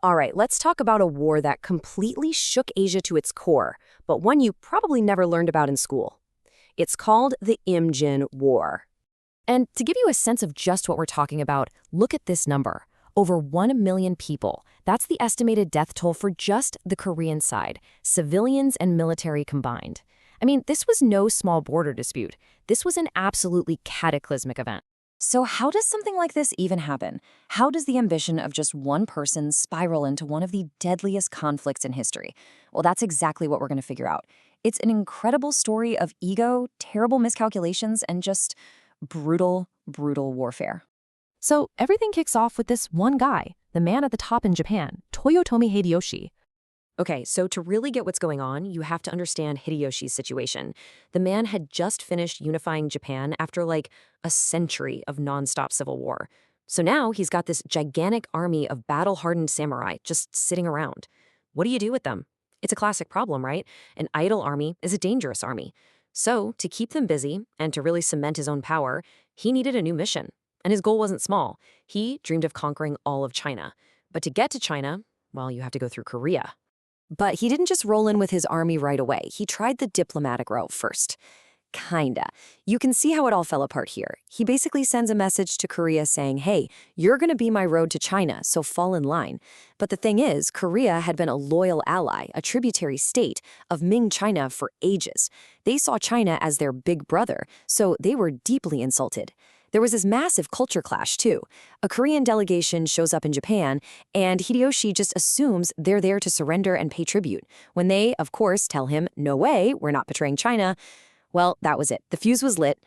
All right, let's talk about a war that completely shook Asia to its core, but one you probably never learned about in school. It's called the Imjin War. And to give you a sense of just what we're talking about, look at this number. Over 1 million people. That's the estimated death toll for just the Korean side, civilians and military combined. I mean, this was no small border dispute. This was an absolutely cataclysmic event. So how does something like this even happen? How does the ambition of just one person spiral into one of the deadliest conflicts in history? Well, that's exactly what we're going to figure out. It's an incredible story of ego, terrible miscalculations, and just brutal, brutal warfare. So everything kicks off with this one guy, the man at the top in Japan, Toyotomi Hideyoshi. Okay, so to really get what's going on, you have to understand Hideyoshi's situation. The man had just finished unifying Japan after like a century of nonstop civil war. So now he's got this gigantic army of battle-hardened samurai just sitting around. What do you do with them? It's a classic problem, right? An idle army is a dangerous army. So to keep them busy and to really cement his own power, he needed a new mission. And his goal wasn't small. He dreamed of conquering all of China. But to get to China, well, you have to go through Korea. But he didn't just roll in with his army right away. He tried the diplomatic route first. Kinda. You can see how it all fell apart here. He basically sends a message to Korea saying, hey, you're going to be my road to China, so fall in line. But the thing is, Korea had been a loyal ally, a tributary state of Ming China for ages. They saw China as their big brother, so they were deeply insulted. There was this massive culture clash, too. A Korean delegation shows up in Japan, and Hideyoshi just assumes they're there to surrender and pay tribute. When they, of course, tell him, no way, we're not betraying China, well, that was it. The fuse was lit.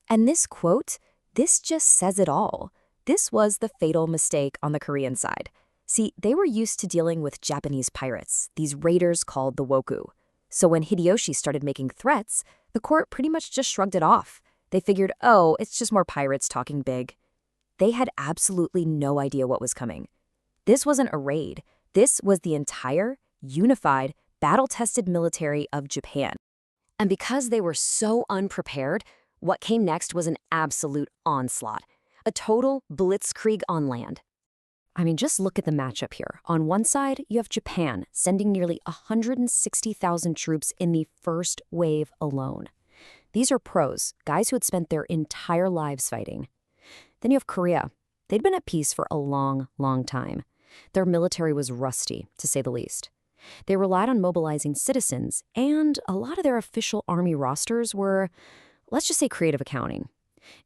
And this quote, this just says it all. This was the fatal mistake on the Korean side. See, they were used to dealing with Japanese pirates, these raiders called the woku. So when Hideyoshi started making threats, the court pretty much just shrugged it off. They figured, oh, it's just more pirates talking big. They had absolutely no idea what was coming. This wasn't a raid. This was the entire, unified, battle-tested military of Japan. And because they were so unprepared, what came next was an absolute onslaught. A total blitzkrieg on land. I mean, just look at the matchup here. On one side, you have Japan sending nearly 160,000 troops in the first wave alone. These are pros, guys who had spent their entire lives fighting. Then you have Korea. They'd been at peace for a long, long time. Their military was rusty, to say the least. They relied on mobilizing citizens, and a lot of their official army rosters were, let's just say, creative accounting.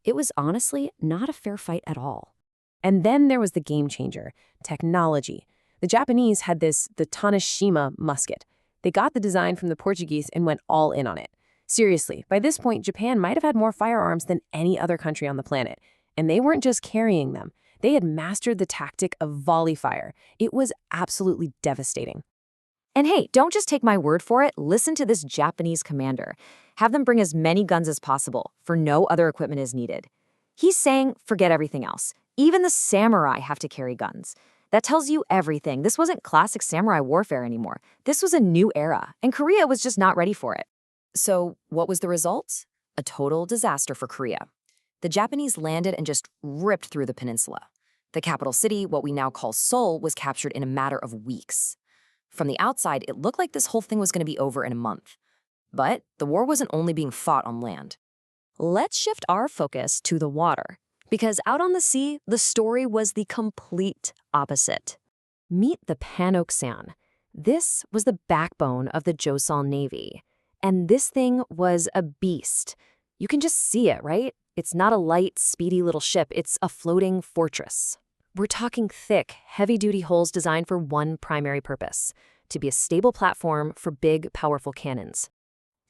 It was honestly not a fair fight at all. And then there was the game changer, technology. The Japanese had the Tanishima musket. They got the design from the Portuguese and went all in on it. Seriously, by this point, Japan might have had more firearms than any other country on the planet. And they weren't just carrying them. They had mastered the tactic of volley fire. It was absolutely devastating. And hey, don't just take my word for it. Listen to this Japanese commander. Have them bring as many guns as possible, for no other equipment is needed. He's saying, forget everything else. Even the samurai have to carry guns. That tells you everything. This wasn't classic samurai warfare anymore. This was a new era, and Korea was just not ready for it. So what was the result? A total disaster for Korea. The Japanese landed and just ripped through the peninsula. The capital city, what we now call Seoul, was captured in a matter of weeks. From the outside, it looked like this whole thing was going to be over in a month. But the war wasn't only being fought on land. Let's shift our focus to the water. Because out on the sea, the story was the complete opposite. Meet the Panoksan. This was the backbone of the Joseon Navy. And this thing was a beast. You can just see it, right? It's not a light, speedy little ship. It's a floating fortress. We're talking thick, heavy-duty hulls designed for one primary purpose, to be a stable platform for big, powerful cannons.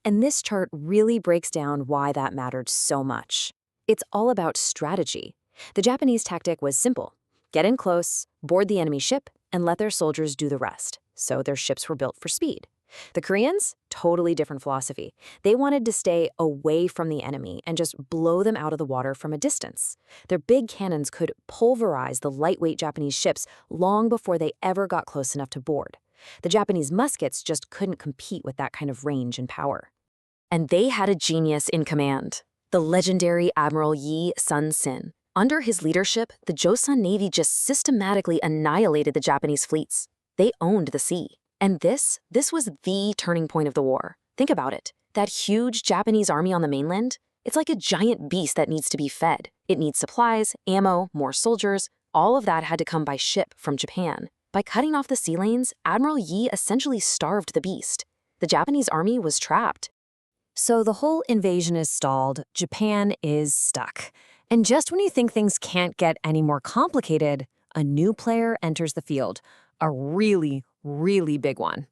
And this chart really breaks down why that mattered so much. It's all about strategy. The Japanese tactic was simple. Get in close, board the enemy ship, and let their soldiers do the rest. So their ships were built for speed. The Koreans, totally different philosophy. They wanted to stay away from the enemy and just blow them out of the water from a distance. Their big cannons could pulverize the lightweight Japanese ships long before they ever got close enough to board. The Japanese muskets just couldn't compete with that kind of range and power. And they had a genius in command, the legendary Admiral Yi Sun-sin. Under his leadership, the Joseon Navy just systematically annihilated the Japanese fleets. They owned the sea. And this was the turning point of the war. Think about it. That huge Japanese army on the mainland, it's like a giant beast that needs to be fed. It needs supplies, ammo, more soldiers. All of that had to come by ship from Japan. By cutting off the sea lanes, Admiral Yi essentially starved the beast. The Japanese army was trapped. So the whole invasion is stalled, Japan is stuck. And just when you think things can't get any more complicated, a new player enters the field. A really, really big one.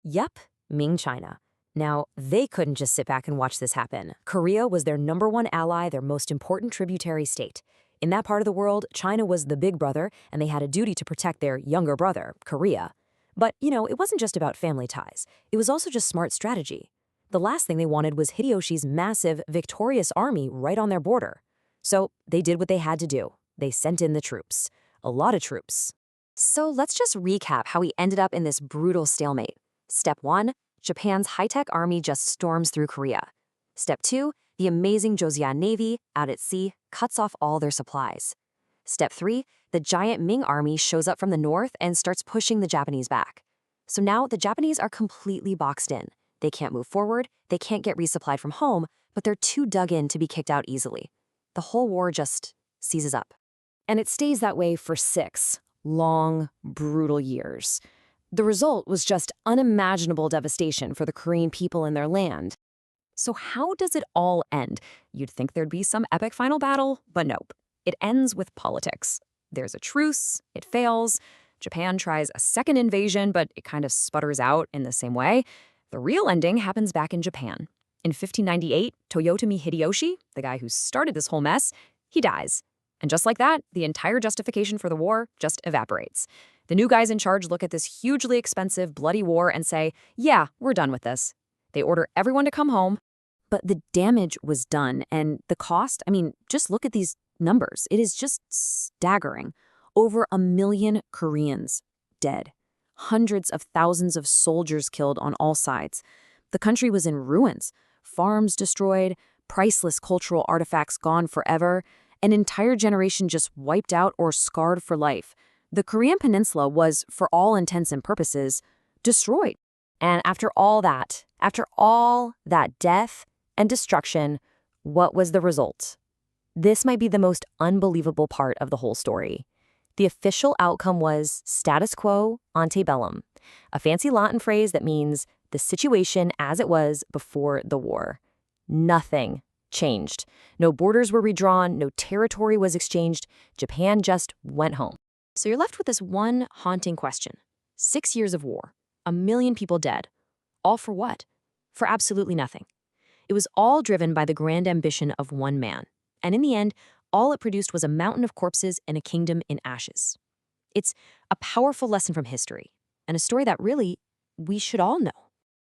Yep, Ming China. Now, they couldn't just sit back and watch this happen. Korea was their #1 ally, their most important tributary state. In that part of the world, China was the big brother, and they had a duty to protect their younger brother, Korea. But, it wasn't just about family ties. It was also just smart strategy. The last thing they wanted was Hideyoshi's massive, victorious army right on their border. So they did what they had to do. They sent in the troops. A lot of troops. So let's just recap how we ended up in this brutal stalemate. Step 1, Japan's high-tech army just storms through Korea. Step 2, the amazing Joseon Navy, out at sea, cuts off all their supplies. Step 3, the giant Ming army shows up from the north and starts pushing the Japanese back. So now the Japanese are completely boxed in. They can't move forward, they can't get resupplied from home, but they're too dug in to be kicked out easily. The whole war just seizes up. And it stays that way for 6 long, brutal years. The result was just unimaginable devastation for the Korean people and their land. So how does it all end? You'd think there'd be some epic final battle, but nope. It ends with politics. There's a truce, it fails. Japan tries a second invasion, but it kind of sputters out in the same way. The real ending happens back in Japan. In 1598, Toyotomi Hideyoshi, the guy who started this whole mess, he dies. And just like that, the entire justification for the war just evaporates. The new guys in charge look at this hugely expensive, bloody war and say, yeah, we're done with this. They order everyone to come home. But the damage was done, and the cost, just look at these numbers. It is just staggering. Over 1 million Koreans dead. Hundreds of thousands of soldiers killed on all sides. The country was in ruins. Farms destroyed, priceless cultural artifacts gone forever, an entire generation just wiped out or scarred for life. The Korean Peninsula was, for all intents and purposes, destroyed. And after all that death and destruction, what was the result? This might be the most unbelievable part of the whole story. The official outcome was status quo ante bellum, a fancy Latin phrase that means the situation as it was before the war. Nothing changed. No borders were redrawn, no territory was exchanged. Japan just went home. So you're left with this one haunting question. 6 years of war, 1 million people dead. All for what? For absolutely nothing. It was all driven by the grand ambition of one man. And in the end, all it produced was a mountain of corpses and a kingdom in ashes. It's a powerful lesson from history, and a story that really we should all know.